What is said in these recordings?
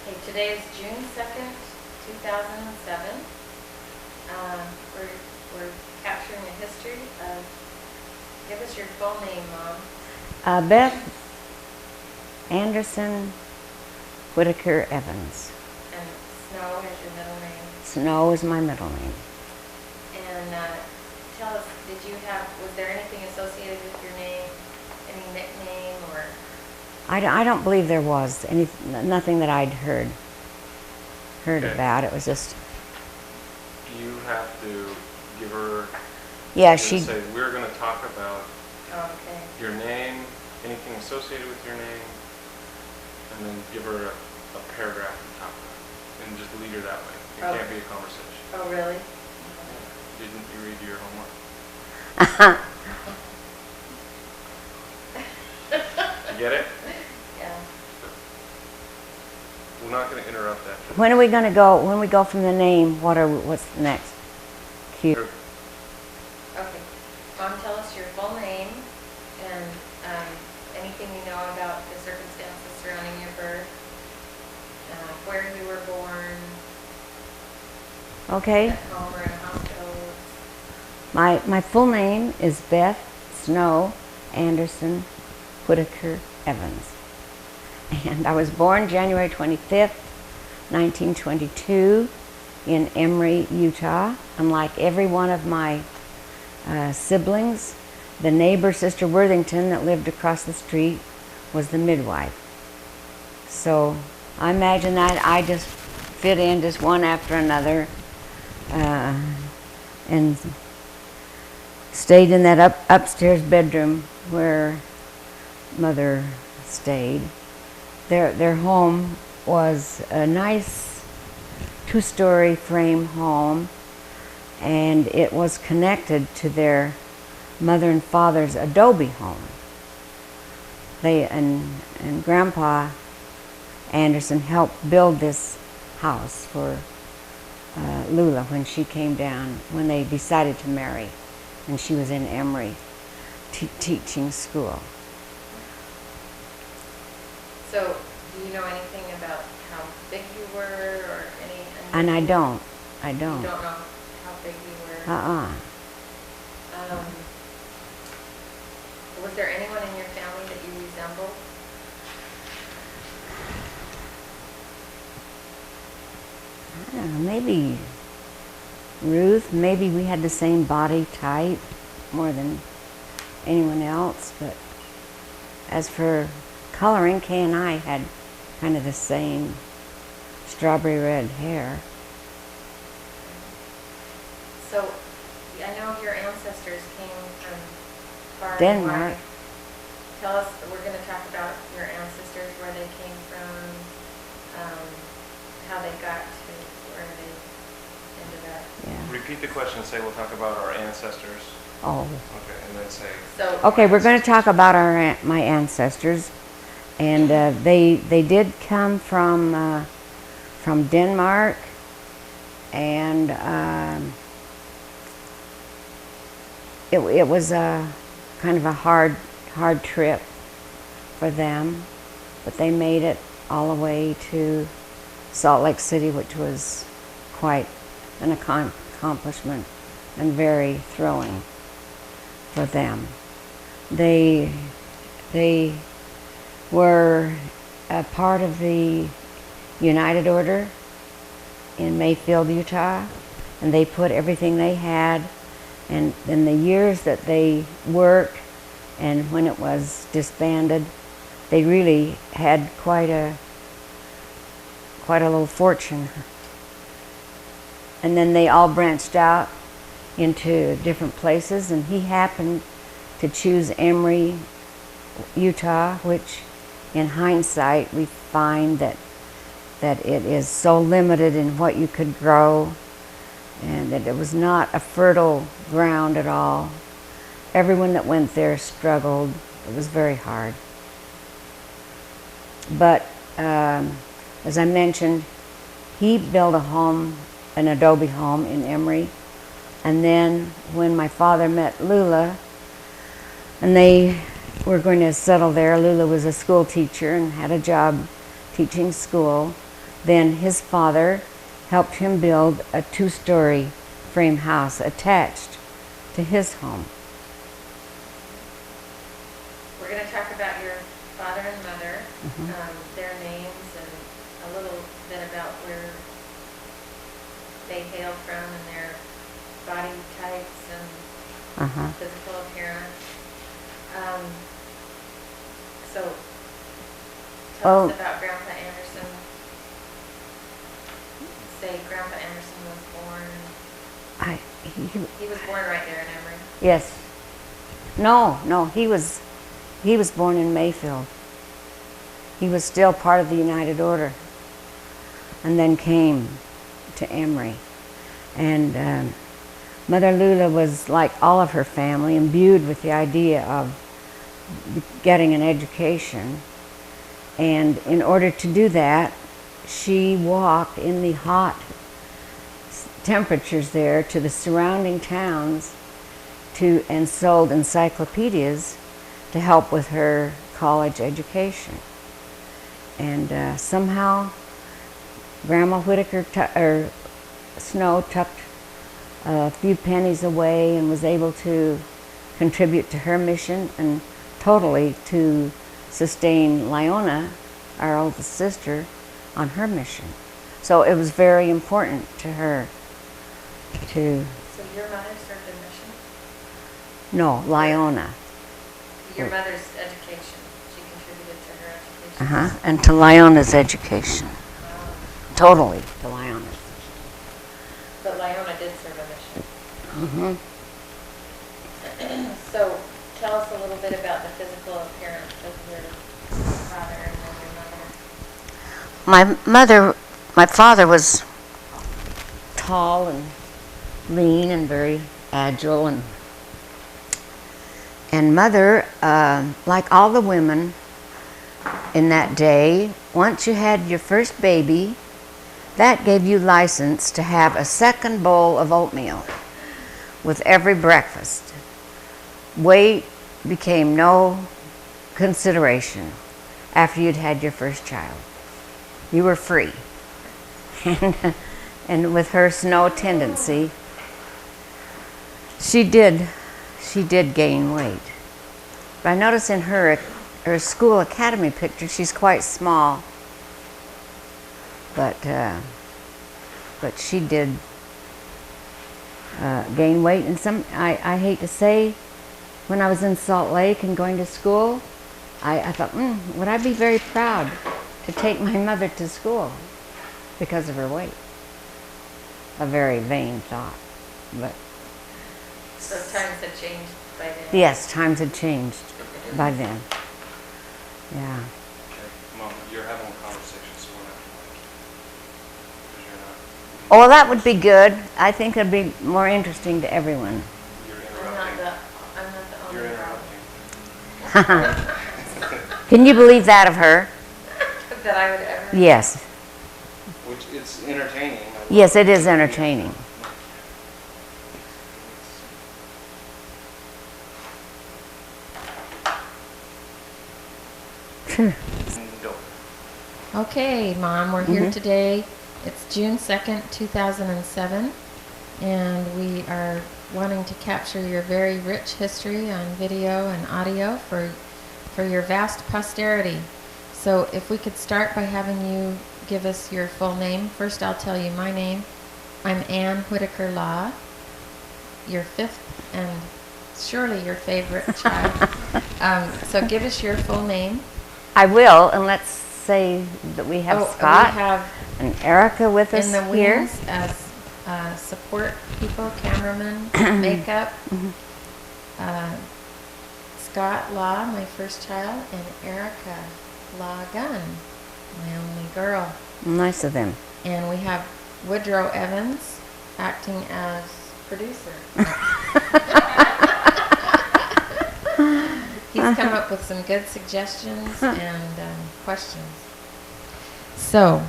Okay, today is June 2nd, 2007. We're capturing the history of, give us your full name, Mom. Beth Andersen Whitaker Evans. And Snow is your middle name. Snow is my middle name. And tell us, was there anything associated with your name? Any nickname or? I don't believe there was nothing that I'd heard Okay. about. It was just, You have to give her. yeah, you're she. gonna say we're going to talk about Oh, okay. your name, anything associated with your name, and then give her a paragraph at the top of it, and just lead her that way. It Oh. can't be a conversation. Oh, really? Didn't you read your homework? You get it? Yeah. We're not going to interrupt that. When are we going to go? When we go from the name, what's the next? Cue. Okay. Mom, tell us your full name and anything you know about the circumstances surrounding your birth, where you were born, Okay. at home or in a hospital. My full name is Beth Snow Andersen Whitaker Evans. And I was born January 25th, 1922 in Emory, Utah. Unlike every one of my siblings, the neighbor, Sister Worthington, that lived across the street was the midwife. So I imagine that I just fit in just one after another and stayed in that upstairs bedroom where Mother stayed. Their home was a nice two-story frame home, and it was connected to their mother and father's adobe home. They and Grandpa Andersen helped build this house for Lula when she came down, when they decided to marry, and she was in Emory teaching school. So, do you know anything about how big you were or any? And I don't. You don't know how big you were? Was there anyone in your family that you resembled? I don't know, maybe Ruth, maybe we had the same body type more than anyone else, but as for coloring, Kay and I had kind of the same strawberry red hair. So, I know your ancestors came from far and Denmark. wide. Tell us, we're going to talk about your ancestors, where they came from, how they got to where they ended up. Yeah. Repeat the question and say we'll talk about our ancestors. Oh. Okay, and then say. So, Okay, we're going to talk about my ancestors, and they did come from Denmark, and it was a kind of a hard trip for them, but they made it all the way to Salt Lake City, which was quite an accomplishment and very thrilling for them. They were a part of the United Order in Mayfield, Utah, and they put everything they had, and in the years that they worked and when it was disbanded, they really had quite a little fortune. And then they all branched out into different places, and he happened to choose Emory, Utah, which in hindsight we find that it is so limited in what you could grow, and that it was not a fertile ground at all. Everyone that went there struggled. It was very hard. But as I mentioned, he built a home, an adobe home in Emory. And then when my father met Lula, and they were going to settle there, Lula was a school teacher and had a job teaching school. then his father helped him build a 2-story frame house attached to his home. We're going to talk about your father and mother, Mhm. their names, and a little bit about where they hailed from and their body types and Uh-huh. physical appearance. So, tell Oh. us about Grandpa Andersen. Say Grandpa Andersen was born. He was born right there in Emory. Yes. No, he was born in Mayfield. He was still part of the United Order, and then came to Emory. And Mother Lula was, like all of her family, imbued with the idea of getting an education. And in order to do that, she walked in the hot temperatures there to the surrounding towns and sold encyclopedias to help with her college education. And somehow Grandma Whitaker Snow tucked a few pennies away and was able to contribute to her mission and totally to sustain Lyona, our oldest sister, on her mission. So it was very important to her to... So your mother served a mission? No, Lyona. Your mother's education. She contributed to her education. Uh-huh. And to Lyona's education. Wow. Totally to Lyona's. But Lyona did serve a mission. Mm-hmm. So tell us a little bit about the physical appearance of your father and then your mother. My father was tall and lean and very agile, and mother, like all the women in that day, once you had your first baby, that gave you license to have a second bowl of oatmeal with every breakfast. Weight became no consideration after you'd had your first child. You were free. And with her Snow tendency, she did gain weight. But I notice in her school academy picture, she's quite small. But she did gain weight. And I hate to say, when I was in Salt Lake and going to school, I thought, would I be very proud to take my mother to school because of her weight? A very vain thought, but... So times had changed by then. Yes, times had changed by then. Yeah. Okay, Mom, you're having a conversation, so we're not like, because you're not. Oh, well, that would be good. I think it'd be more interesting to everyone. You're I'm not interrupting. the You're only interrupting. Can you believe that of her? that I would ever. Yes. Which it's entertaining. Yes, it is entertaining. Okay, Mom, we're here today. It's June 2nd, 2007, and we are wanting to capture your very rich history on video and audio for your vast posterity. So if we could start by having you give us your full name. First, I'll tell you my name. I'm Ann Whitaker Law, your fifth and surely your favorite child. So give us your full name. I will, and let's say that we have Scott We have and Erica with us in the here. wings as support people, cameramen, makeup. Scott Law, my first child, and Erica Law Gunn, my only girl. Nice of them. And we have Woodrow Evans acting as producer. He's come up with some good suggestions and questions. So,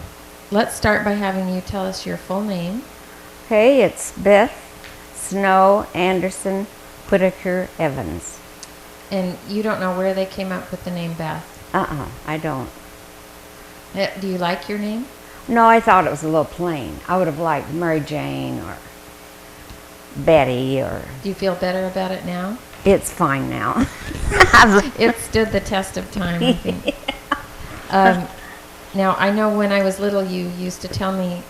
let's start by having you tell us your full name. Okay, it's Beth Snow Andersen Whitaker Evans. And you don't know where they came up with the name Beth. I don't. Do you like your name? No, I thought it was a little plain. I would have liked Mary Jane or Betty or... Do you feel better about it now? It's fine now. It stood the test of time, I think. Now, I know when I was little, you used to tell me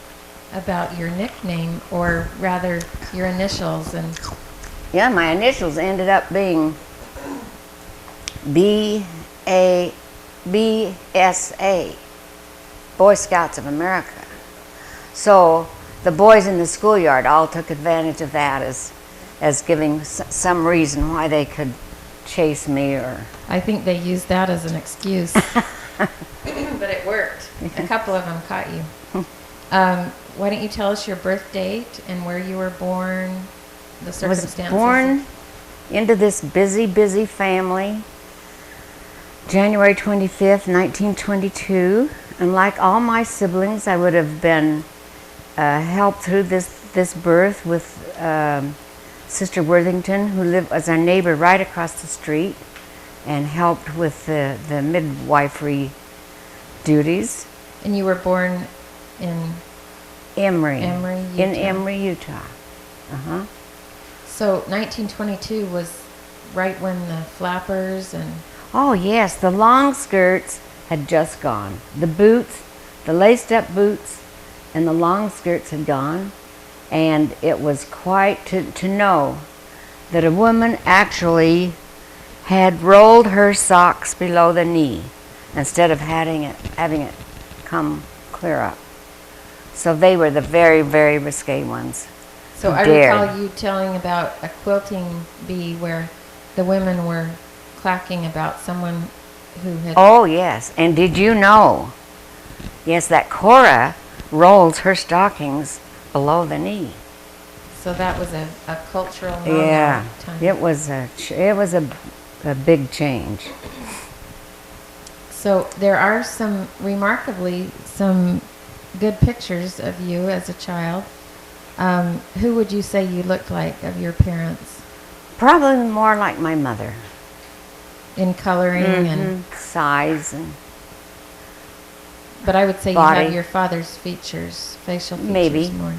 about your nickname, or rather, your initials, and Yeah, my initials ended up being BSA, Boy Scouts of America. So the boys in the schoolyard all took advantage of that as giving some reason why they could chase me, or... I think they used that as an excuse. But it worked. A couple of them caught you. Why don't you tell us your birth date and where you were born, the circumstances? Was born into this busy, busy family, January 25th, 1922. And like all my siblings, I would have been helped through this birth with Sister Worthington, who was our neighbor right across the street, and helped with the midwifery duties. And you were born in Emory, Utah. in Emory, Utah. So 1922 was right when the flappers and... Oh yes, the long skirts had just gone. The boots, the laced up boots and the long skirts had gone, and it was quite to know that a woman actually had rolled her socks below the knee instead of having it come clear up. So they were the very, very risque ones. So I recall you telling about a quilting bee where the women were clacking about someone who had... Oh, yes. And did you know, yes, that Cora rolls her stockings below the knee. So that was a cultural norm Yeah, at the time. it was a big change. So there are some good pictures of you as a child. Who would you say you looked like of your parents? Probably more like my mother. In coloring and... size and... But I would say body. you had your father's features, facial features Maybe. more.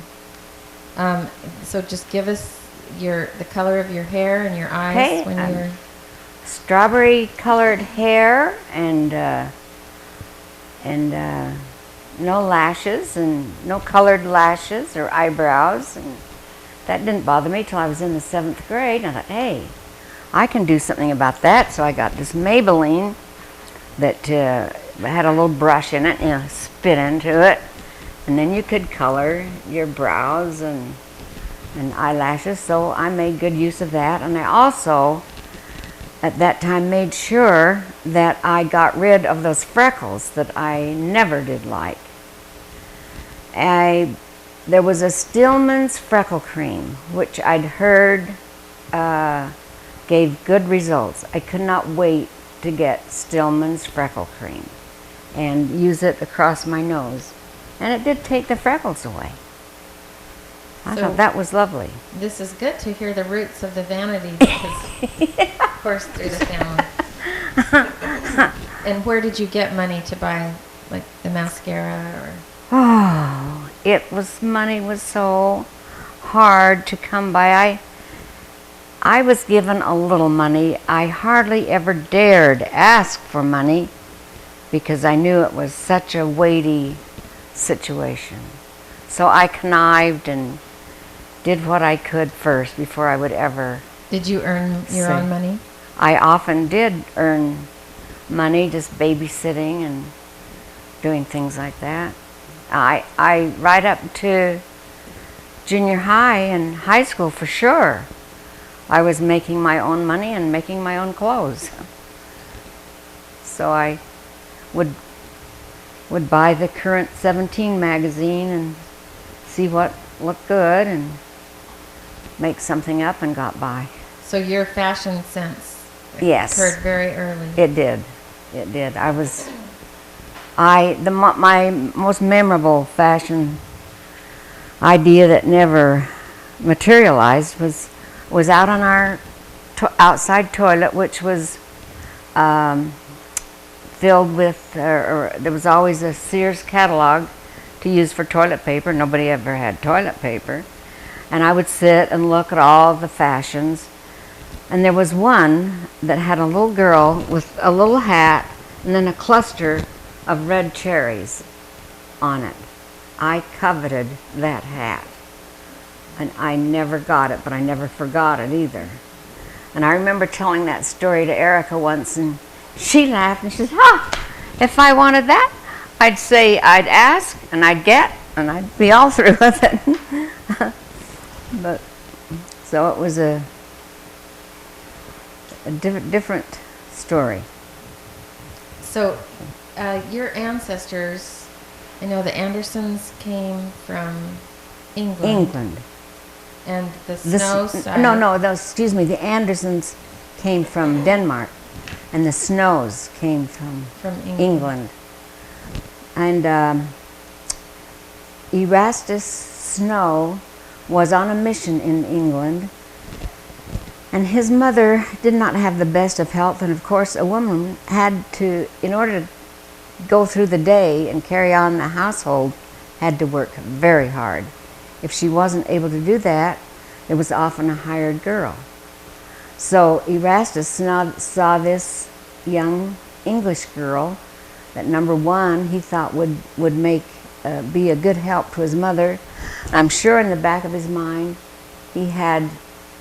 So just give us the color of your hair and your eyes Okay, when you were... Strawberry colored hair and no lashes and no colored lashes or eyebrows, and that didn't bother me till I was in the 7th grade. And I thought, hey, I can do something about that. So I got this Maybelline that had a little brush in it, and you spit into it, and then you could color your brows and eyelashes. So I made good use of that, and I also at that time made sure that I got rid of those freckles that I never did like. There was a Stillman's freckle cream, which I'd heard gave good results. I could not wait to get Stillman's freckle cream and use it across my nose. And it did take the freckles away. I thought that was lovely. This is good to hear the roots of the vanity, because of course through the family. And where did you get money to buy like the mascara or... Oh, money was so hard to come by. I was given a little money. I hardly ever dared ask for money because I knew it was such a weighty situation. So I connived and did what I could first before I would ever... Did you earn your own money? I often did earn money just babysitting and doing things like that. I right up to junior high and high school for sure, I was making my own money and making my own clothes. So I would buy the current 17 magazine and see what looked good and make something up and got by. So your fashion sense Yes. occurred very early. It did. It did. My most memorable fashion idea that never materialized was out on our outside toilet, which was filled with, there was always a Sears catalog to use for toilet paper. Nobody ever had toilet paper. And I would sit and look at all the fashions. And there was one that had a little girl with a little hat and then a cluster of red cherries on it. I coveted that hat. And I never got it, but I never forgot it either. And I remember telling that story to Erica once, and she laughed and she said, if I wanted that, I'd say I'd ask and I'd get, and I'd be all through with it. But so it was a different story. So your ancestors, I know the Andersens came from England. And the Snow side. Excuse me, the Andersens came from Denmark, and the Snows came from England. And Erastus Snow was on a mission in England, and his mother did not have the best of health, and of course a woman had to, in order to go through the day and carry on the household, had to work very hard. If she wasn't able to do that, it was often a hired girl. So Erastus saw this young English girl that, number one, he thought would be a good help to his mother. I'm sure in the back of his mind, he had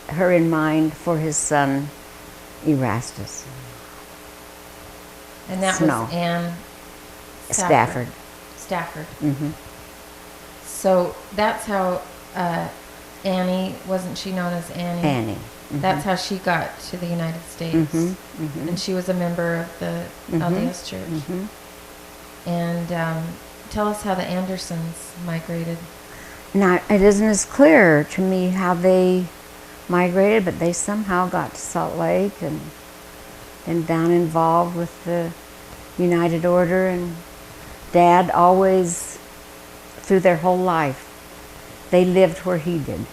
her in mind for his son, Erastus. And that Snow. was Anne Stafford. Stafford. Mm-hmm. So that's how Annie, wasn't she known as Annie? Annie. Mm-hmm. That's how she got to the United States. Mm-hmm. Mm-hmm. And she was a member of the LDS Church. Mm-hmm. And tell us how the Andersens migrated. Now, it isn't as clear to me how they migrated, but they somehow got to Salt Lake and down involved with the United Order, and Dad always, through their whole life, they lived where he did.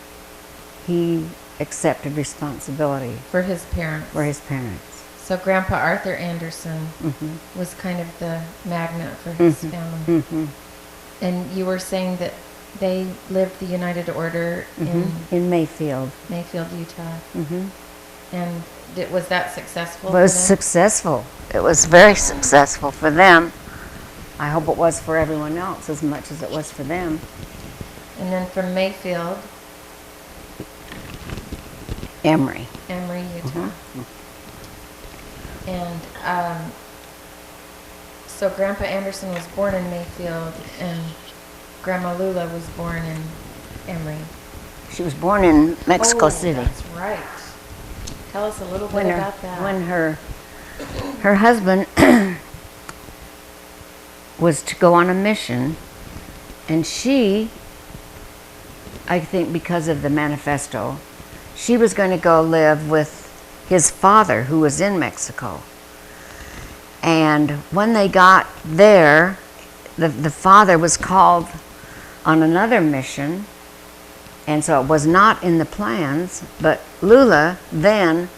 He accepted responsibility For his parents. for his parents. So Grandpa Arthur Andersen Mm-hmm. was kind of the magnet for his family. Mm-hmm. And you were saying that they lived the United Order In Mayfield. in Mayfield, Utah. Mm-hmm. And was that successful? It was for them? successful. It was very successful for them. I hope it was for everyone else as much as it was for them. And then from Mayfield, Emory. Emory, Utah. And so Grandpa Andersen was born in Mayfield, and Grandma Lula was born in Emory. She was born in Mexico City. That's right. Tell us a little bit about that. When her husband was to go on a mission, and she, I think because of the manifesto, she was going to go live with his father, who was in Mexico. And when they got there, the father was called on another mission, and so it was not in the plans, but Lula then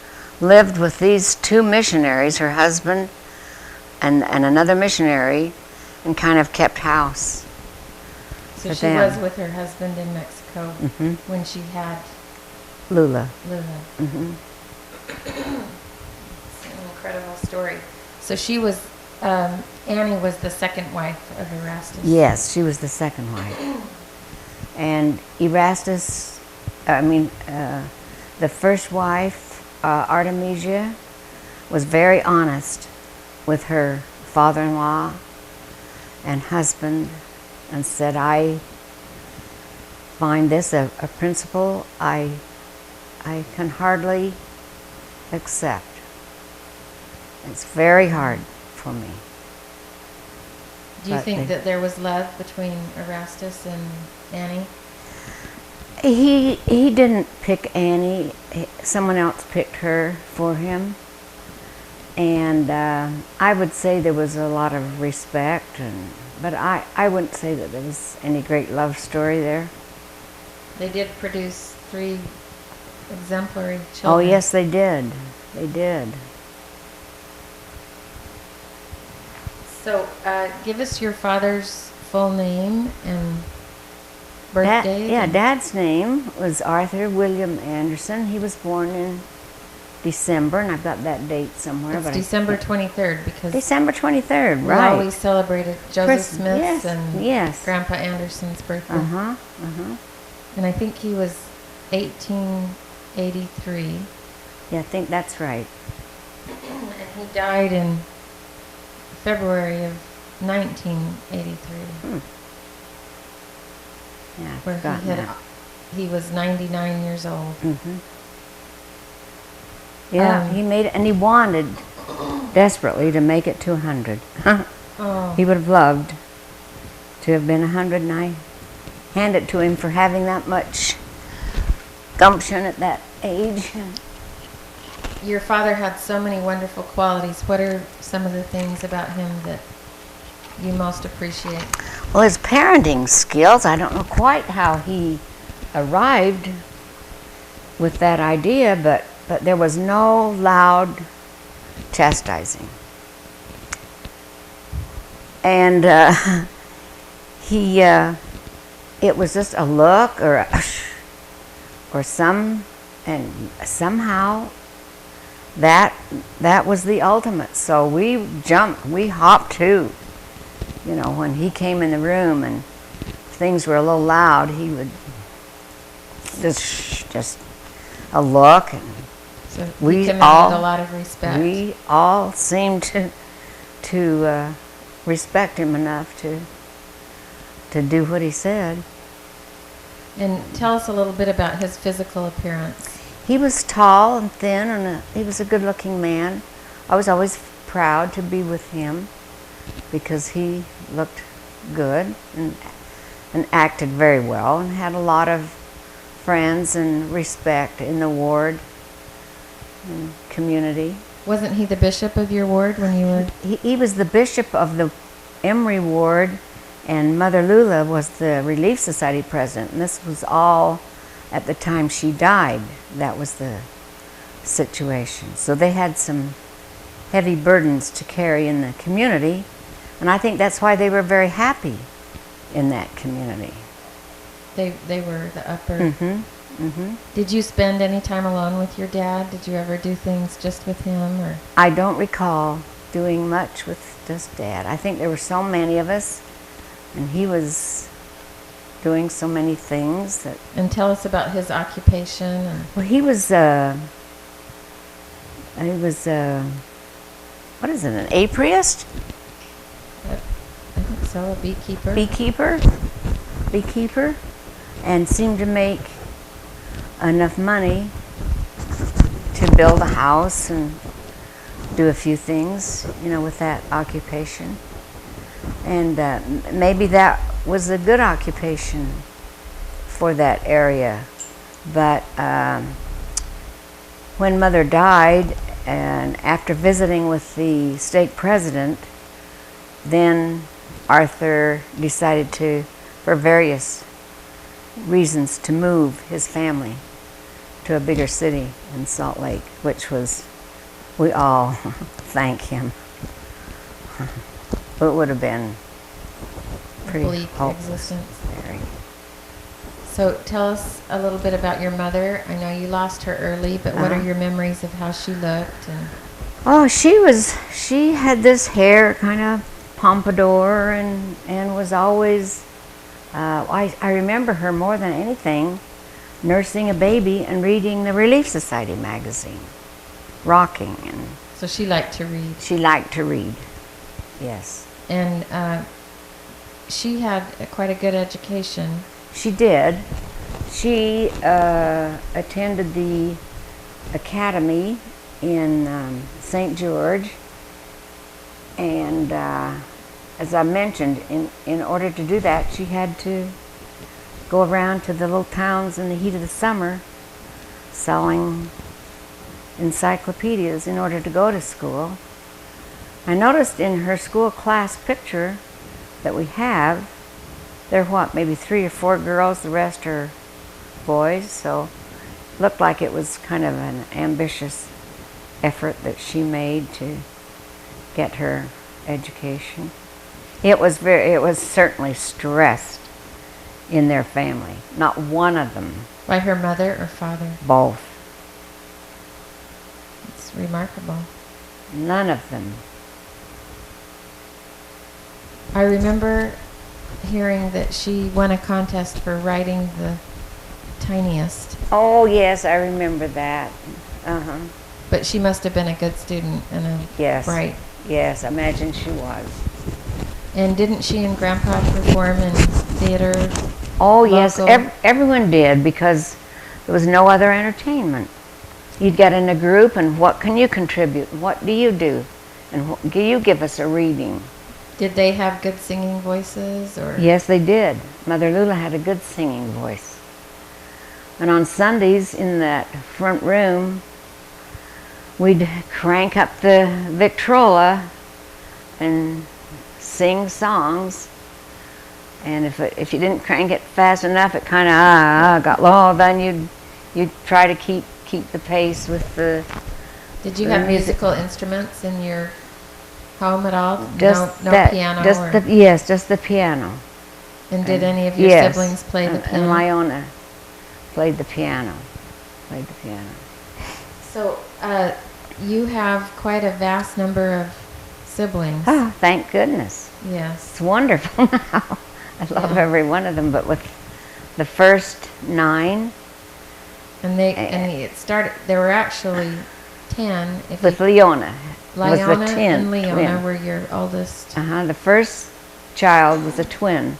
lived with these two missionaries, her husband and another missionary, and kind of kept house. So for she them. was with her husband in Mexico when she had Lula. Lula. Mm-hmm. It's an incredible story. So she was, Annie was the second wife of Erastus. Yes, she was the second wife. And Erastus, the first wife, Artemisia, was very honest with her father-in-law and husband, and said, I find this a principle I can hardly accept. It's very hard for me. Do you But think that there was love between Erastus and Annie? He didn't pick Annie. Someone else picked her for him. And I would say there was a lot of respect, but I wouldn't say that there was any great love story there. They did produce 3 exemplary Oh, children. yes, they did. They did. So give us your father's full name and birthday? Dad's name was Arthur William Andersen. He was born in December, and I've got that date somewhere. It's but December 23rd because December 23rd, we right. always celebrated Joseph Smith's yes. and Grandpa Anderson's birthday. And I think he was 1883. Yeah, I think that's right. And he died in February of 1983. Yeah, I where forgot that. he was 99 years old. Yeah, he made it, and he wanted desperately to make it to 100. He would have loved to have been 100, and I hand it to him for having that much gumption at that age. Your father had so many wonderful qualities. What are some of the things about him that you most appreciate? Well, his parenting skills, I don't know quite how he arrived with that idea, but there was no loud chastising. And it was just a look or somehow that was the ultimate. So we jumped, we hopped too. You know, when he came in the room and things were a little loud, he would just a look, and so he commanded a lot of respect. We all seemed to respect him enough to do what he said. And tell us a little bit about his physical appearance. He was tall and thin, and he was a good-looking man. I was always proud to be with him because he looked good and acted very well and had a lot of friends and respect in the ward and community. Wasn't he the bishop of your ward when you were? He was the bishop of the Emory ward, and Mother Lula was the Relief Society president. And this was all at the time she died. That was the situation. So they had some heavy burdens to carry in the community, and I think that's why they were very happy in that community. They were the upper. Did you spend any time alone with your dad? Did you ever do things just with him, or? I don't recall doing much with just Dad. I think there were so many of us, and he was doing so many things that. And tell us about his occupation. Well, he was what is it? An apiarist? I think so. A beekeeper. Beekeeper, and seemed to make enough money to build a house and do a few things, you know, with that occupation. And maybe that was a good occupation for that area. But when Mother died, and after visiting with the stake president, then Arthur decided to, for various reasons, to move his family to a bigger city in Salt Lake, which was, we all thank him. It would have been pretty bleak hopeless. Existence. Very. So tell us a little bit about your mother. I know you lost her early, but what are your memories of how she looked? And oh, she had this hair kind of pompadour and was always, I remember her more than anything nursing a baby and reading the Relief Society magazine, rocking. And so she liked to read. She liked to read, yes. And she had quite a good education. She did. She attended the academy in St. George, and as I mentioned, in order to do that, she had to go around to the little towns in the heat of the summer selling encyclopedias in order to go to school. I noticed in her school class picture that we have, there are what, maybe 3 or 4 girls, the rest are boys, so it looked like it was kind of an ambitious effort that she made to get her education. It was certainly stressed in their family. Not one of them. By her mother or father? Both. It's remarkable. None of them. I remember hearing that she won a contest for writing the tiniest. Oh, yes, I remember that. Uh-huh. But she must have been a good student and a Yes. bright. Yes, I imagine she was. And didn't she and Grandpa perform in theater? Oh, yes, Local? everyone did, because there was no other entertainment. You'd get in a group, and what can you contribute? What do you do? And you give us a reading. Did they have good singing voices? Or Yes, they did. Mother Lula had a good singing voice. And on Sundays in that front room, we'd crank up the Victrola and sing songs. And if you didn't crank it fast enough, it kind of got low. Then you'd try to keep the pace with the. Did you the have music. musical instruments in your home at all? Just no that, piano? Yes, just the piano. And did any of your Yes, siblings play the piano? And Leona played the piano. So you have quite a vast number of siblings. Oh, thank goodness. Yes. It's wonderful now. I love every one of them, but with the first 9, And it started. There were actually 10. If with you, Leona. was the Leona twin. and Leona were your oldest. The first child was a twin,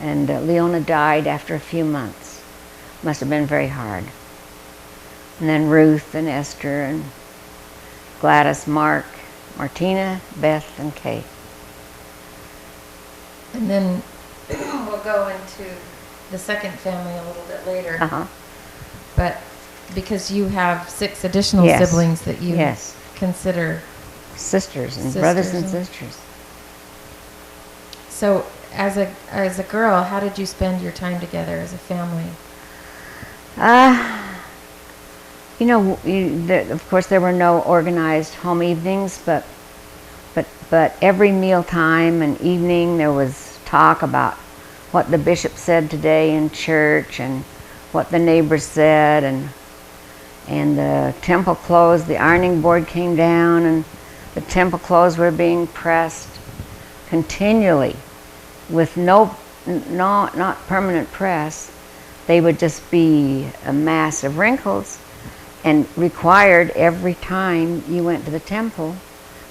and Leona died after a few months. Must have been very hard. And then Ruth and Esther and Gladys, Mark, Martina, Beth, and Kay. And then we'll go into the second family a little bit later. Uh-huh. But because you have 6 additional Yes. siblings that you Yes. consider. Sisters and brothers and Sisters. sisters. So as a girl, how did you spend your time together as a family? Of course, there were no organized home evenings, but every mealtime and evening there was talk about what the bishop said today in church and what the neighbors said, and the temple clothes, the ironing board came down, and the temple clothes were being pressed continually with not permanent press. They would just be a mass of wrinkles, and required every time you went to the temple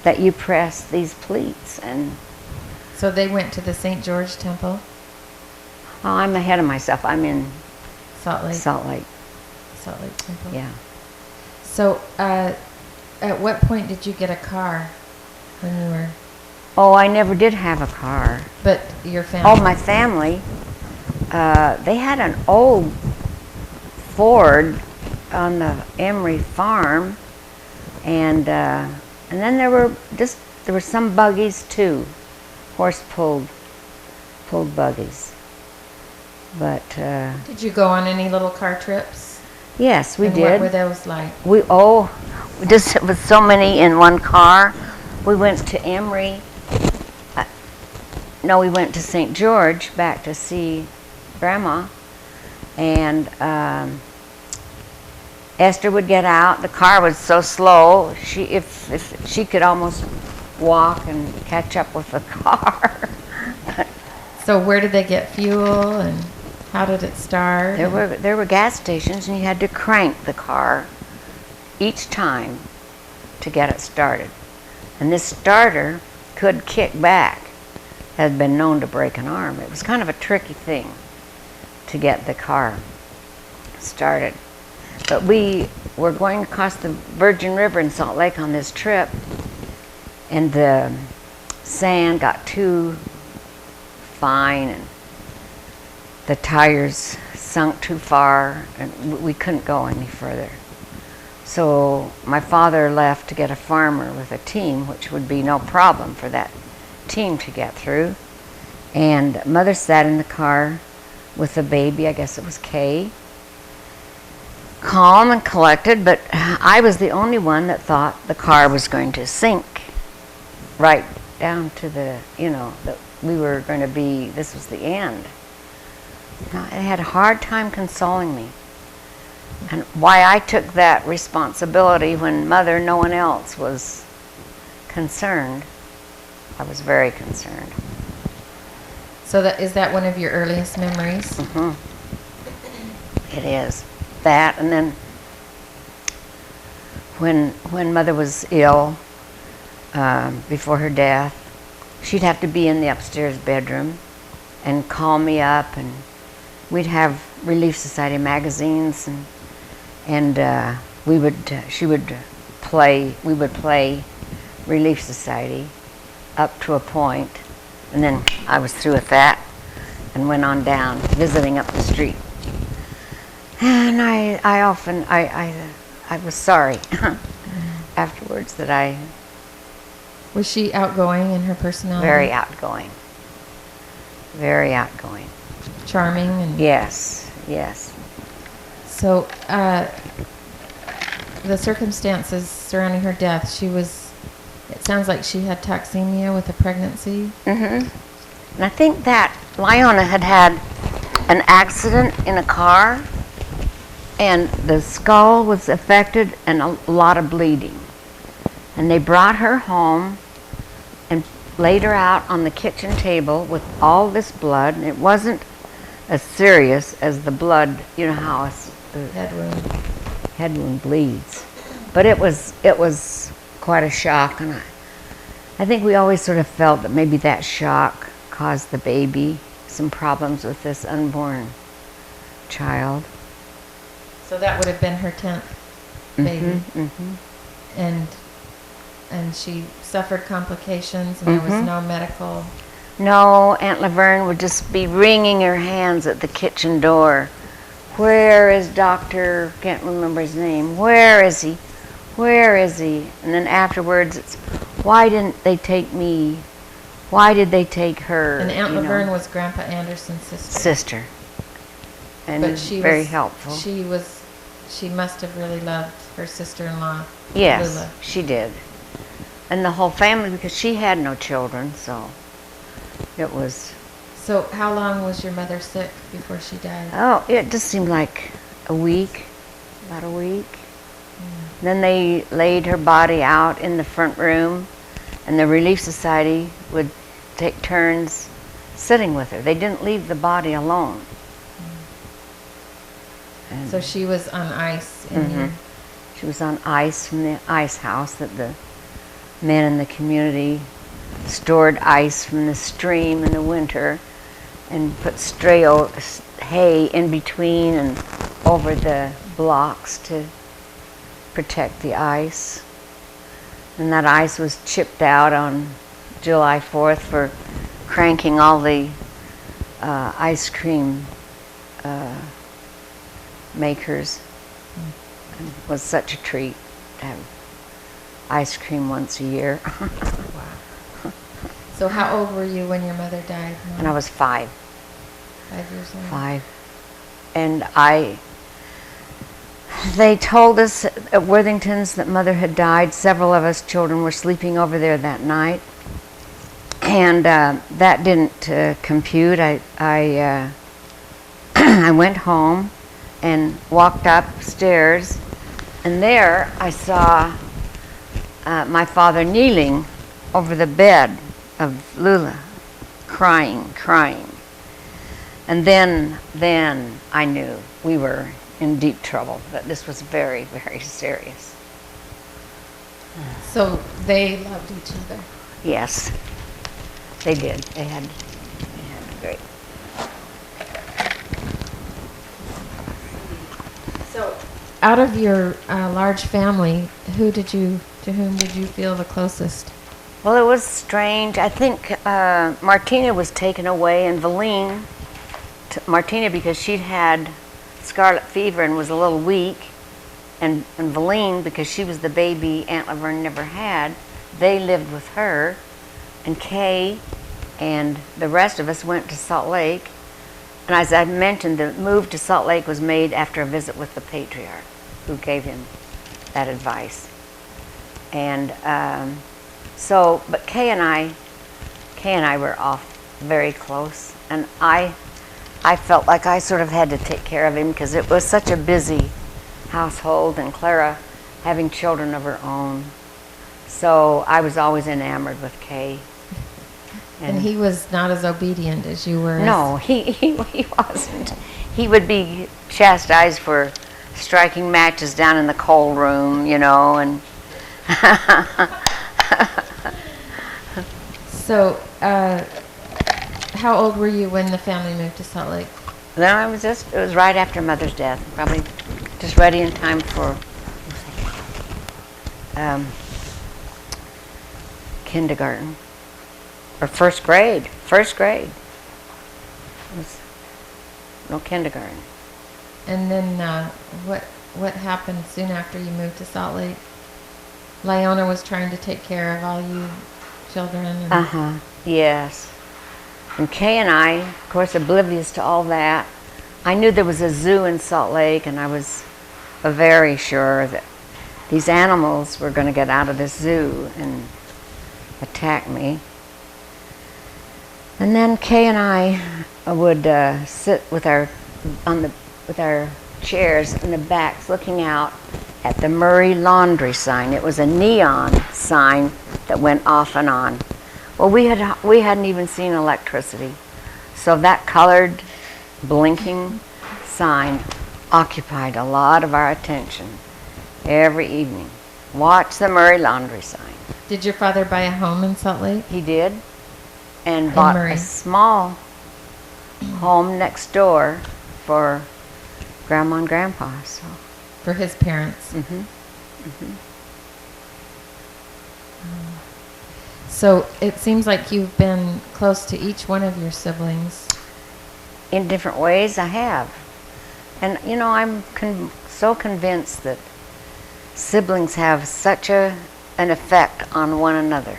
that you press these pleats. And So they went to the St. George Temple, I'm ahead of myself. I'm in Salt Lake Salt Lake. Temple. Yeah. So at what point did you get a car when you were? Oh, I never did have a car. But your family. Oh, my family. They had an old Ford on the Emery farm, and then there were some buggies too, horse pulled buggies. But Did you go on any little car trips? yes, we And did. What were those like? We just with so many in one car. We went to Emery. No, we went to St. George back to see Grandma, and Esther would get out. The car was so slow. If she could almost walk and catch up with the car. So where did they get fuel and how did it start? There were gas stations, and you had to crank the car each time to get it started. And this starter could kick back. Had been known to break an arm. It was kind of a tricky thing to get the car started. But we were going across the Virgin River in Salt Lake on this trip, and the sand got too fine, and the tires sunk too far, and we couldn't go any further. So my father left to get a farmer with a team, which would be no problem for that team to get through. And Mother sat in the car with the baby, I guess it was Kay, calm and collected, but I was the only one that thought the car was going to sink right down to the we were going to be, this was the end. They had a hard time consoling me. And why I took that responsibility when Mother, no one else was concerned. I was very concerned. So is that one of your earliest memories? Mm-hmm. It is. That, and then when Mother was ill, before her death, she'd have to be in the upstairs bedroom and call me up, and we'd have Relief Society magazines, and we would play Relief Society up to a point, and then I was through with that and went on down visiting up the street. And I often was sorry afterwards that I... Was she outgoing in her personality? Very outgoing. Very outgoing. Charming and... Yes, yes. So, the circumstances surrounding her death, it sounds like she had toxemia with a pregnancy. Mm-hmm. And I think that Lyona had an accident in a car, and the skull was affected and a lot of bleeding. And they brought her home and laid her out on the kitchen table with all this blood, and it wasn't as serious as the blood, you know how a head wound bleeds. But it was quite a shock, and I think we always sort of felt that maybe that shock caused the baby some problems with this unborn child. So that would have been her 10th baby. Mm-hmm. And she suffered complications, and there was no medical... No, Aunt Laverne would just be wringing her hands at the kitchen door. Where is Doctor, can't remember his name, where is he? Where is he? And then afterwards it's, why didn't they take me? Why did they take her? And Aunt Laverne was Grandpa Andersen's sister. Sister. And but she very was, helpful. She must have really loved her sister-in-law. Yes, Lula. she did. And the whole family, because she had no children, so it was... So how long was your mother sick before she died? Oh, it just seemed like a week, about a week. Then they laid her body out in the front room, and the Relief Society would take turns sitting with her. They didn't leave the body alone. And so she was on ice in your... She was on ice from the ice house that the men in the community stored ice from the stream in the winter and put stray hay in between and over the blocks to protect the ice. And that ice was chipped out on July 4th for cranking all the ice cream makers. It was such a treat to have ice cream once a year. Wow. So how old were you when your mother died, Mom? When I was 5. 5 years old? 5. And they told us at Worthington's that Mother had died. Several of us children were sleeping over there that night. And that didn't compute. I went home and walked upstairs, and there I saw my father kneeling over the bed of Lula, crying. And then I knew we were in deep trouble, that this was very, very serious. So they loved each other? Yes, they did. They had great. So, out of your large family, to whom did you feel the closest? Well, it was strange. I think Martina was taken away, and Valine, Martina because she'd had scarlet fever and was a little weak, and Valine because she was the baby Aunt Laverne never had, they lived with her, and Kay and the rest of us went to Salt Lake. And as I mentioned, the move to Salt Lake was made after a visit with the patriarch, who gave him that advice. And but Kay and I were off very close, and I felt like I sort of had to take care of him because it was such a busy household, and Clara having children of her own. So I was always enamored with Kay. And he was not as obedient as you were. No, he wasn't. He would be chastised for striking matches down in the coal room, you know, and So, how old were you when the family moved to Salt Lake? then it was right after Mother's death, probably just ready in time for kindergarten or first grade. First grade. It was no kindergarten. And then what happened soon after you moved to Salt Lake? Leona was trying to take care of all you children. And Yes. And Kay and I, of course, oblivious to all that, I knew there was a zoo in Salt Lake, and I was very sure that these animals were going to get out of this zoo and attack me. And then Kay and I would sit with our chairs in the backs, looking out at the Murray Laundry sign. It was a neon sign that went off and on. Well, we hadn't even seen electricity, so that colored, blinking sign occupied a lot of our attention every evening. Watch the Murray Laundry sign. Did your father buy a home in Salt Lake? He did, and bought Murray. a small home next door for Grandma and Grandpa. So. For his parents. So it seems like you've been close to each one of your siblings. In different ways, I have. And, you know, I'm so convinced that siblings have such an effect on one another.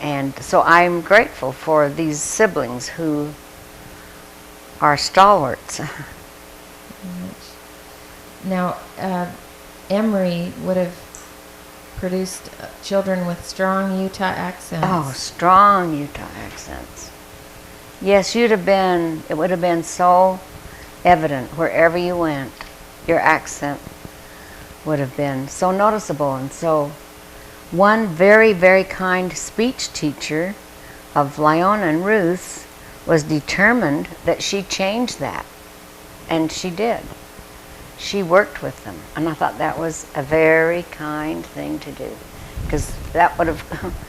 And so I'm grateful for these siblings who are stalwarts. Now, Emory would have produced children with strong Utah accents. Oh, strong Utah accents. Yes, it would have been so evident wherever you went. Your accent would have been so noticeable. And so one very, very kind speech teacher of Leona and Ruth's was determined that she changed that. And she did. She worked with them. And I thought that was a very kind thing to do. Because that would have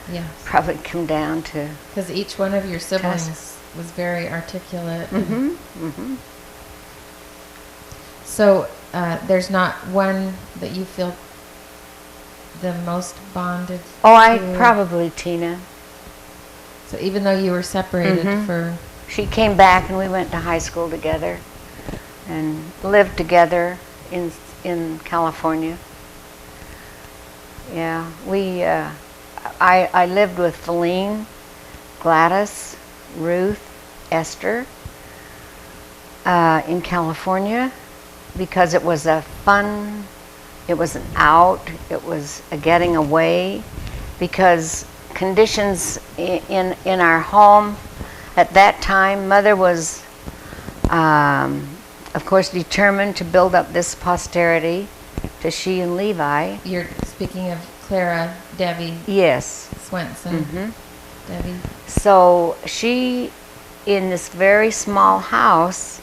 Yes. probably come down to... Because each one of your siblings was very articulate. So there's not one that you feel the most bonded to? Probably Tina. So even though you were separated for... She came back and we went to high school together and lived together in California. Yeah, I lived with Feline, Gladys, Ruth, Esther in California because it was a fun, it was an out, it was a getting away, because conditions in our home at that time, Mother was of course determined to build up this posterity to she and Levi. You're speaking of Clara, Debbie. Yes. Swenson. Debbie. So she, in this very small house,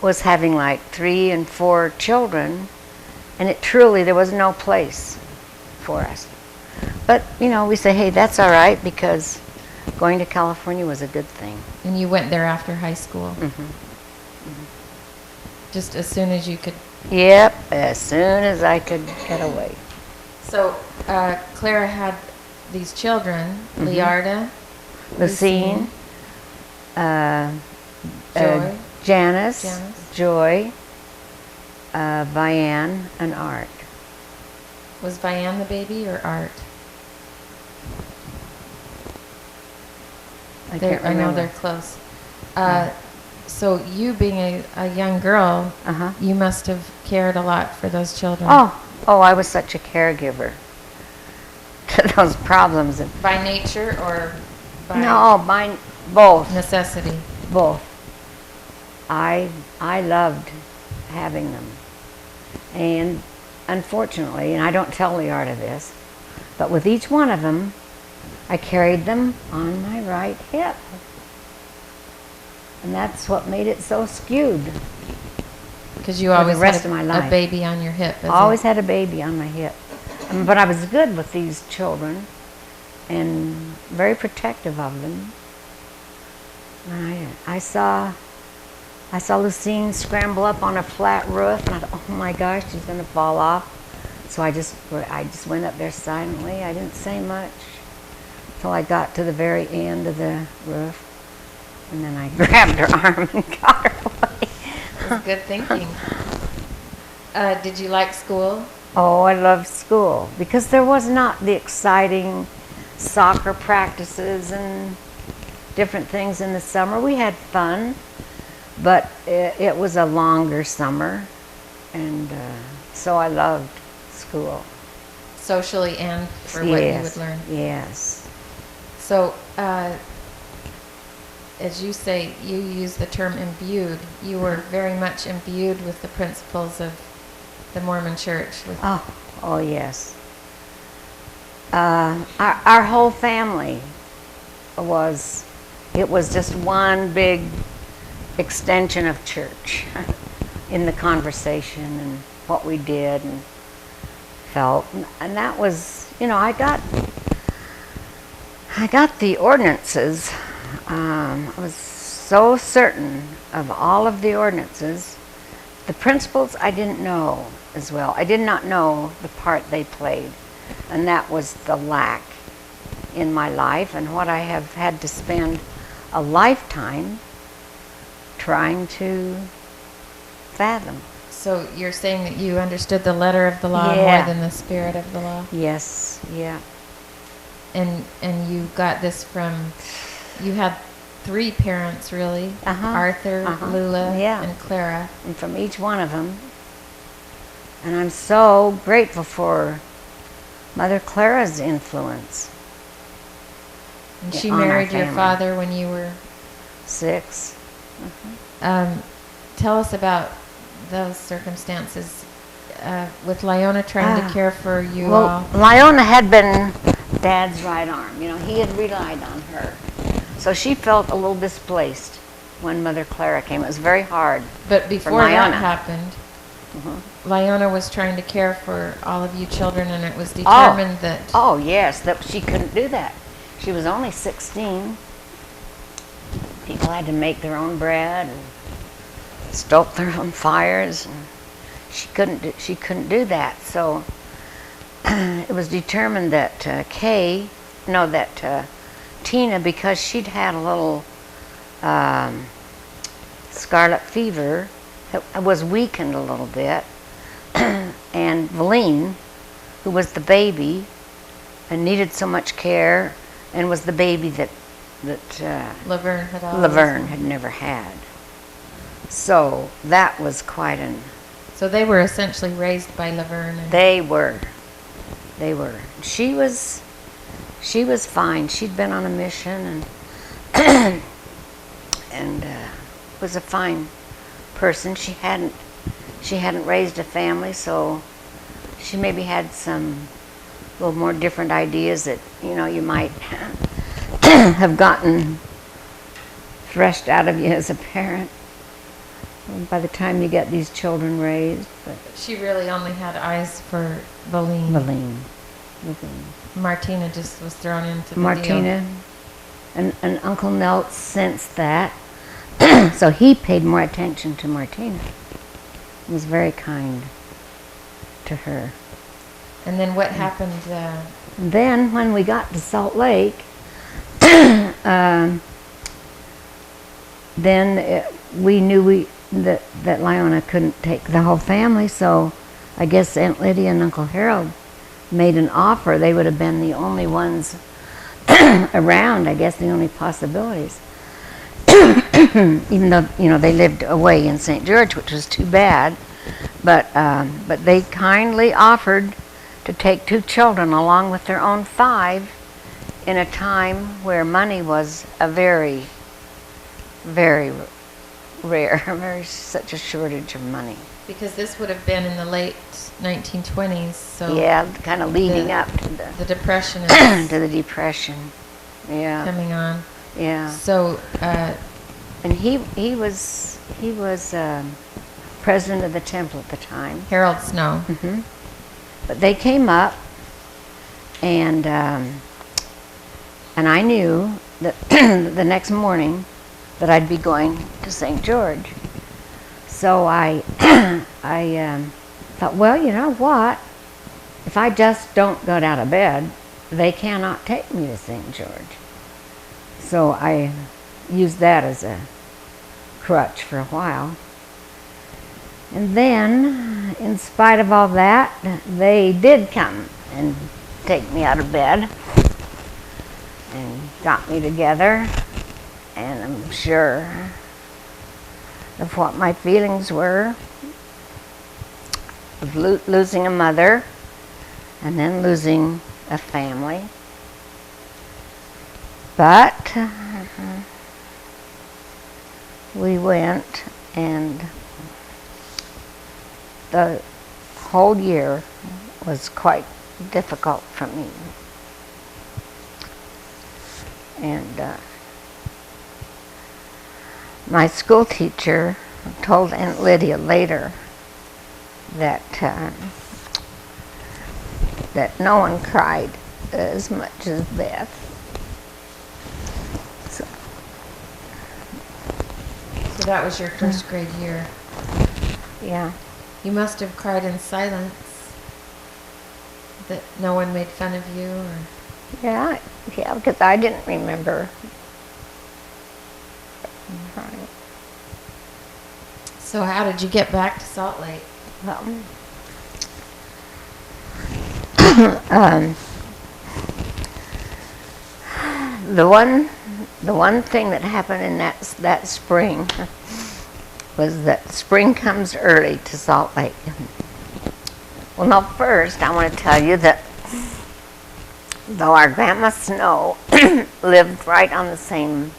was having like 3 and 4 children, and there was no place for us. But, you know, we say, hey, that's all right, because going to California was a good thing. And you went there after high school? Just as soon as you could? Yep, as soon as I could get away. So Clara had these children, Liarda, Lucine, Joy, Janice, Joy, Vianne, and Art. Was Vianne the baby or Art? I know they're close. So you being a young girl, you must have cared a lot for those children. Oh, I was such a caregiver. to those problems. By nature or by No, mine, both. necessity? Both. I loved having them. And unfortunately, and I don't tell Liarda this, but with each one of them, I carried them on my right hip. And that's what made it so skewed. Because you For the always rest had of my a life. baby on your hip. I always had a baby on my hip. But I was good with these children and very protective of them. And I saw Lucine scramble up on a flat roof, and I thought, oh my gosh, she's going to fall off. So I just went up there silently. I didn't say much until I got to the very end of the roof. And then I grabbed her arm and got her away. That's good thinking. Did you like school? Oh, I loved school because there was not the exciting soccer practices and different things in the summer. We had fun, but it was a longer summer, and so I loved school. Socially and for what you would learn. Yes. So, as you say, you use the term imbued. You were very much imbued with the principles of the Mormon Church. Oh yes. Our whole family was just one big extension of church in the conversation and what we did and felt. And that was, I got the ordinances. I was so certain of all of the ordinances. The principles I didn't know as well. I did not know the part they played. And that was the lack in my life and what I have had to spend a lifetime trying to fathom. So you're saying that you understood the letter of the law Yeah. more than the spirit of the law? Yes, yeah. And you got this from, you had 3 parents really, Arthur, Lula, Yeah. and Clara. And from each one of them. And I'm so grateful for Mother Clara's influence. And she on our married your family. father when you were 6. Tell us about those circumstances with Lyona trying to care for you Well, all. Lyona had been Dad's right arm. He had relied on her. So she felt a little displaced when Mother Clara came. It was very hard. But before that Lyona. happened, Lyona was trying to care for all of you children, and it was determined that... Oh, yes, that she couldn't do that. She was only 16. People had to make their own bread and stoke their own fires. And she couldn't do that. So it was determined that Tina, because she'd had a little scarlet fever, it was weakened a little bit, and Valine, who was the baby and needed so much care, and was the baby that Laverne had never had. So that was quite an... So they were essentially raised by Laverne. They were. She was fine. She'd been on a mission and was a fine person. She hadn't raised a family, so she maybe had some little more different ideas that you might have gotten threshed out of you as a parent by the time you get these children raised. But She really only had eyes for Valine. Martina just was thrown into the Martina and Uncle Nelt sensed that, so he paid more attention to Martina. He was very kind to her. And then what happened? And then when we got to Salt Lake, we knew that Lyona couldn't take the whole family, so I guess Aunt Lydia and Uncle Harold made an offer. They would have been the only ones around, I guess, the only possibilities. Even though, they lived away in St. George, which was too bad. But they kindly offered to take 2 children along with their own 5 in a time where money was a very, very rare, such a shortage of money. Because this would have been in the late 1920s, so Yeah, kind of leading the- up to the Depression is to the Depression. Yeah, coming on. yeah. So, And he was president of the temple at the time. Harold Snow. Hmm. But they came up, and I knew that the next morning that I'd be going to St. George. So I thought, well, you know what? If I just don't get out of bed, they cannot take me to St. George. So I used that as a crutch for a while. And then, in spite of all that, they did come and take me out of bed and got me together. And I'm sure of what my feelings were of losing a mother and then losing a family. But we went, and the whole year was quite difficult for me. And my school teacher told Aunt Lydia later that that no one cried as much as Beth. So that was your first grade year. Yeah. You must have cried in silence. That no one made fun of you, or Yeah, because I didn't remember. so how did you get back to Salt Lake? Well, the one thing that happened in that spring was that spring comes early to Salt Lake. Well, no, first I want to tell you that though our Grandma Snow lived right on the same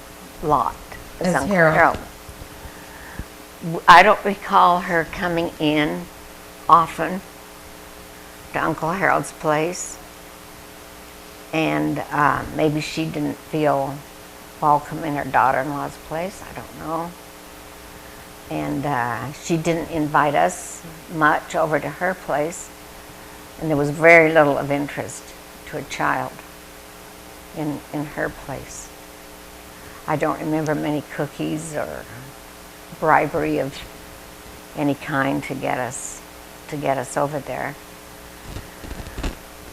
lot as As Uncle Harold. I don't recall her coming in often to Uncle Harold's place, and maybe she didn't feel welcome in her daughter-in-law's place. I don't know. And she didn't invite us much over to her place, and there was very little of interest to a child in her place. I don't remember many cookies or bribery of any kind to get us over there.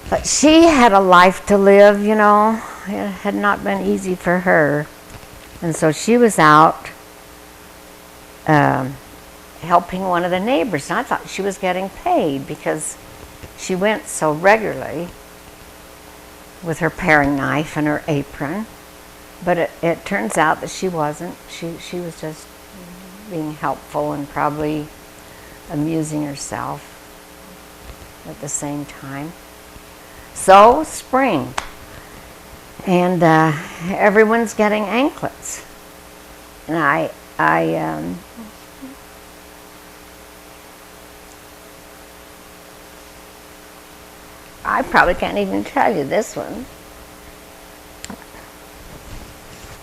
But she had a life to live, you know. It had not been easy for her. And so she was out helping one of the neighbors. And I thought she was getting paid because she went so regularly with her paring knife and her apron. But it turns out that she wasn't. She was just being helpful and probably amusing herself at the same time. So, spring. And everyone's getting anklets. And I probably can't even tell you this one.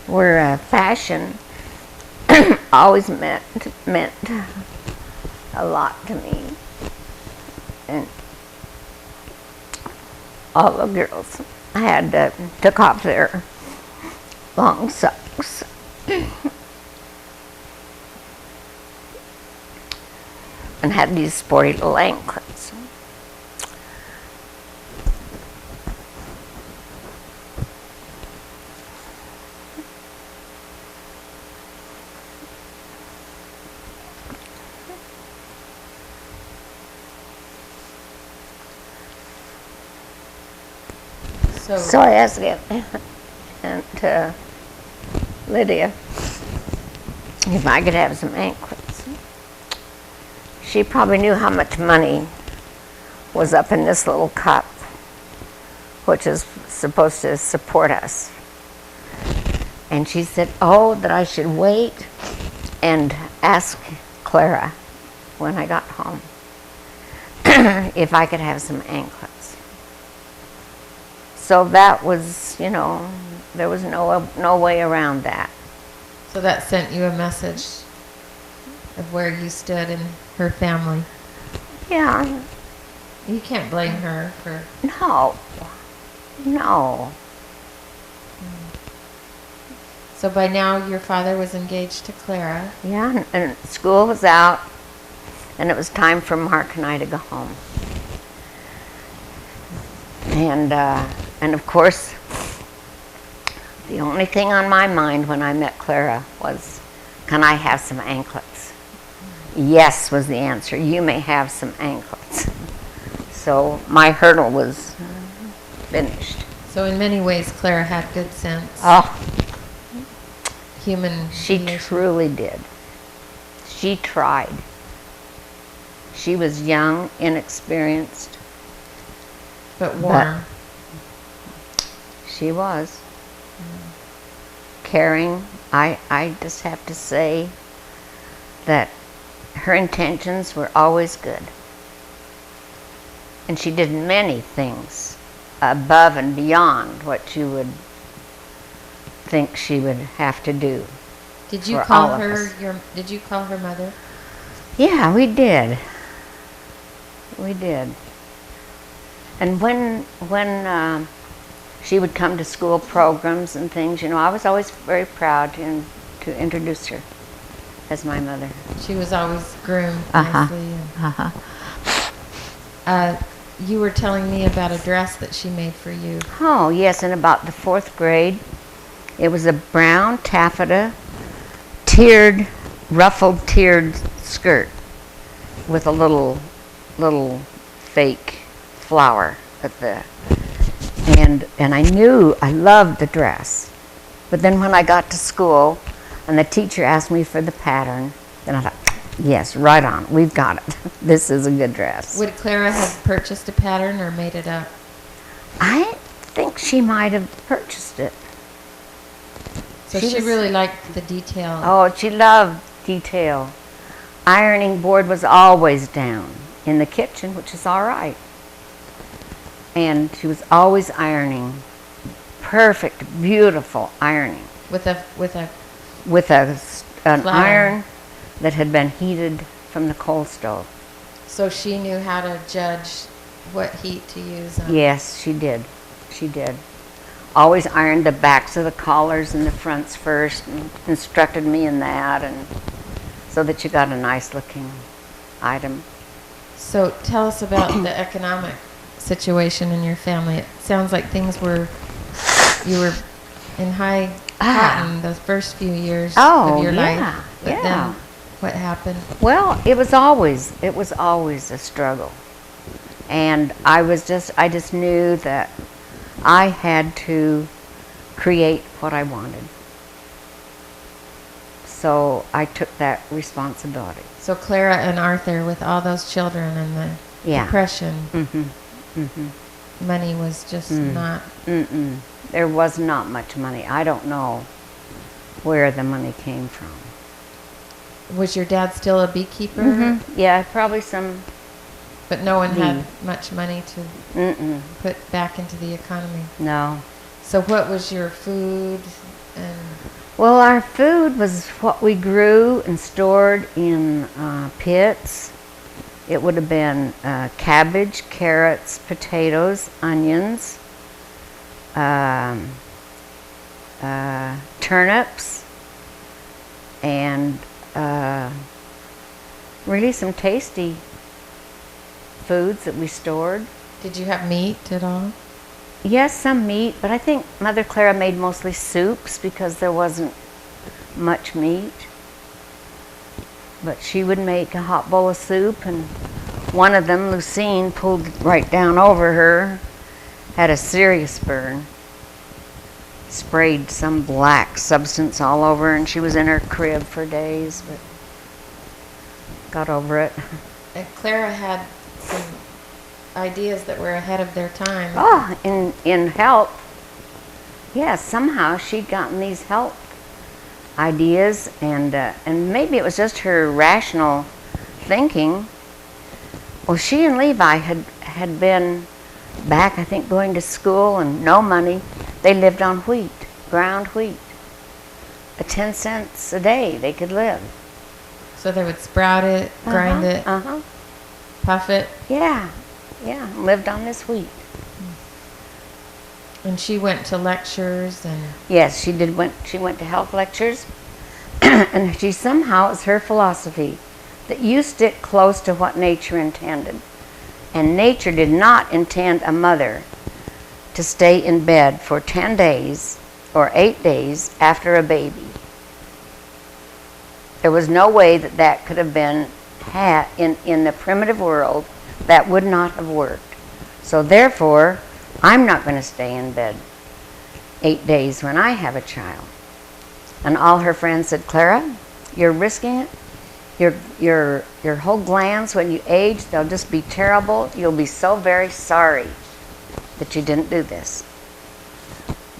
Where fashion always meant a lot to me. And all the girls had took off their long socks and had these sporty little anklets. So I asked Lydia if I could have some anklets. She probably knew how much money was up in this little cup, which is supposed to support us. And she said, oh, that I should wait and ask Clara when I got home if I could have some anklets. So that was, you know, there was no way around that. So that sent you a message of where you stood in her family. Yeah. You can't blame her for... No. So by now your father was engaged to Clara. Yeah, and school was out, and it was time for Mark and I to go home. And of course, the only thing on my mind when I met Clara was, can I have some anklets? Yes was the answer. You may have some anklets. So my hurdle was finished. So in many ways, Clara had good sense. Oh, Human. she relation. truly did. She tried. She was young, inexperienced. But warm. She was. Caring. I just have to say that her intentions were always good. And she did many things above and beyond what you would think she would have to do. Did you for call all of her us. Did you call her mother? Yeah, we did. We did. And when she would come to school programs and things, you know, I was always very proud to introduce her as my mother. She was always groomed Uh-huh. nicely. You were telling me about a dress that she made for you. Oh, yes, in about the 4th grade. It was a brown taffeta, ruffled tiered skirt with a little fake flower at the and I knew I loved the dress. But then when I got to school and the teacher asked me for the pattern, then I thought, yes, right on, we've got it. This is a good dress. Would Clara have purchased a pattern or made it up? I think she might have purchased it. So She she was- really liked the detail. Oh, she loved detail. Ironing board was always down in the kitchen, which is all right. And she was always ironing. Perfect, beautiful ironing. With a With an Flat iron that had been heated from the coal stove. so she knew how to judge what heat to use on. Yes, she did. She did. Always ironed the backs of the collars and the fronts first, and instructed me in that, and so that you got a nice looking item. So tell us about the economic situation in your family. It sounds like you were in high cotton the first few years Oh, of your yeah, life. But yeah. then what happened? Well, it was always a struggle. And I just knew that I had to create what I wanted. So I took that responsibility. So Clara and Arthur, with all those children and the Yeah. depression, Mm-hmm. money was just not. Mm-mm. There was not much money. I don't know where the money came from. Was your dad still a beekeeper? Mm-hmm. Yeah, probably some. But no one had Bee. much money to Mm-mm. put back into the economy. No. So what was your food and Well, our food was what we grew and stored in pits. It would have been cabbage, carrots, potatoes, onions, turnips, and really some tasty foods that we stored. did you have meat at all? Yes, some meat, but I think Mother Clara made mostly soups because there wasn't much meat. But she would make a hot bowl of soup, and one of them, Lucine, pulled right down over her, had a serious burn. Sprayed some black substance all over, and she was in her crib for days, but got over it. And Clara had some ideas that were ahead of their time. Oh, in help. Yeah, somehow she'd gotten these help ideas, and maybe it was just her rational thinking. Well, she and Levi had been back, I think, going to school and no money. They lived on wheat, ground wheat. At 10 cents a day they could live. So they would sprout it, grind it, puff it. Yeah, lived on this wheat. And she went to lectures and... Yes, she did. She went to health lectures, and she somehow, it's her philosophy that you stick close to what nature intended. And nature did not intend a mother to stay in bed for 10 days or 8 days after a baby. There was no way that could have been had in the primitive world. That would not have worked. So therefore, I'm not going to stay in bed 8 days when I have a child. And all her friends said, Clara, you're risking it. Your whole glands, when you age, they'll just be terrible. You'll be so very sorry that you didn't do this.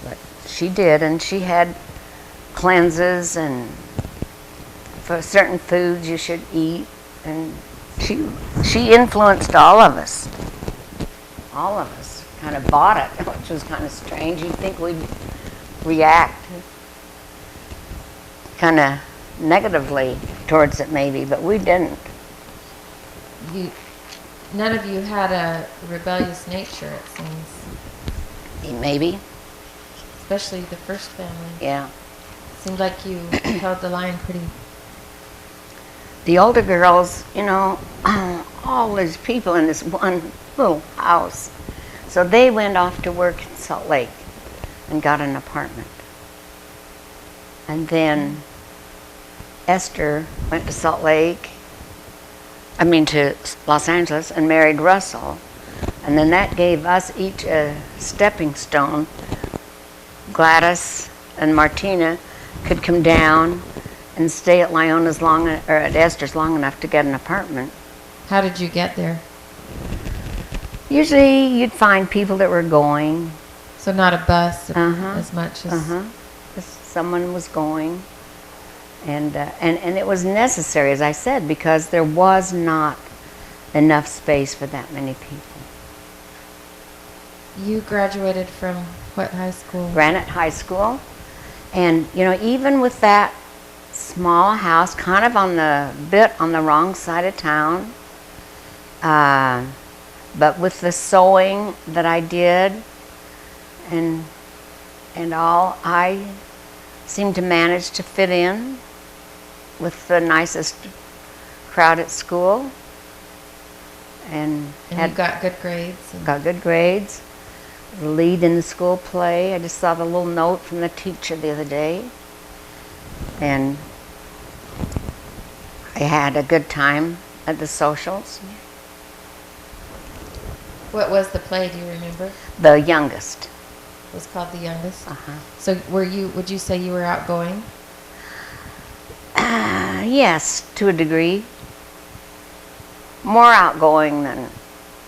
But she did, and she had cleanses and for certain foods you should eat, and she influenced all of us. All of us kind of bought it, which was kind of strange. You'd think we'd react kind of negatively towards it maybe, but we didn't. None of you had a rebellious nature, it seems. Maybe. Especially the first family. Yeah. Seemed like you held the line pretty... The older girls, all these people in this one little house. So they went off to work in Salt Lake and got an apartment. And then Esther went to Salt Lake, to Los Angeles, and married Russell. And then that gave us each a stepping stone. Gladys and Martina could come down and stay at at Esther's long enough to get an apartment. How did you get there? Usually you'd find people that were going. So not a bus as much as... Someone was going. And it was necessary, as I said, because there was not enough space for that many people. You graduated from what high school? Granite High School. And, even with that small house, kind of on the wrong side of town, but with the sewing that I did and all, I seemed to manage to fit in with the nicest crowd at school. And you got good grades? Got good grades. The lead in the school play. I just saw the little note from the teacher the other day. And I had a good time at the socials. What was the play, do you remember? The Youngest. It was called The Youngest? Uh-huh. So would you say you were outgoing? Yes, to a degree. More outgoing than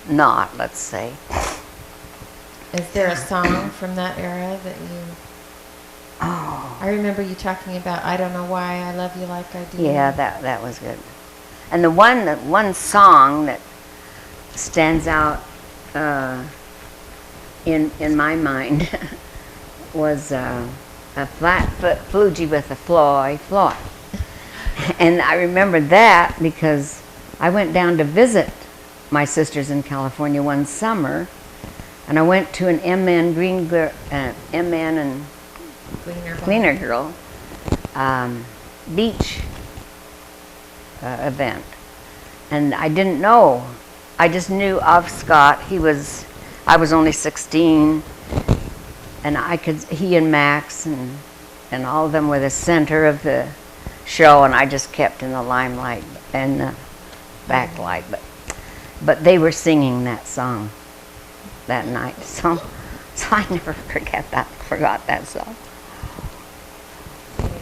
not, let's say. Is there a song from that era that you... Oh. I remember you talking about I Don't Know Why I Love You Like I Do. Yeah, that was good. And the one song that stands out in my mind was a flat-foot flugie with a floy. And I remember that because I went down to visit my sisters in California one summer, and I went to an MN and Cleaner Girl beach event. And I didn't know. I just knew of Scott. I was only 16, and he and Max and all of them were the center of the show, and I just kept in the limelight and the backlight. But they were singing that song that night, so I never forgot that song.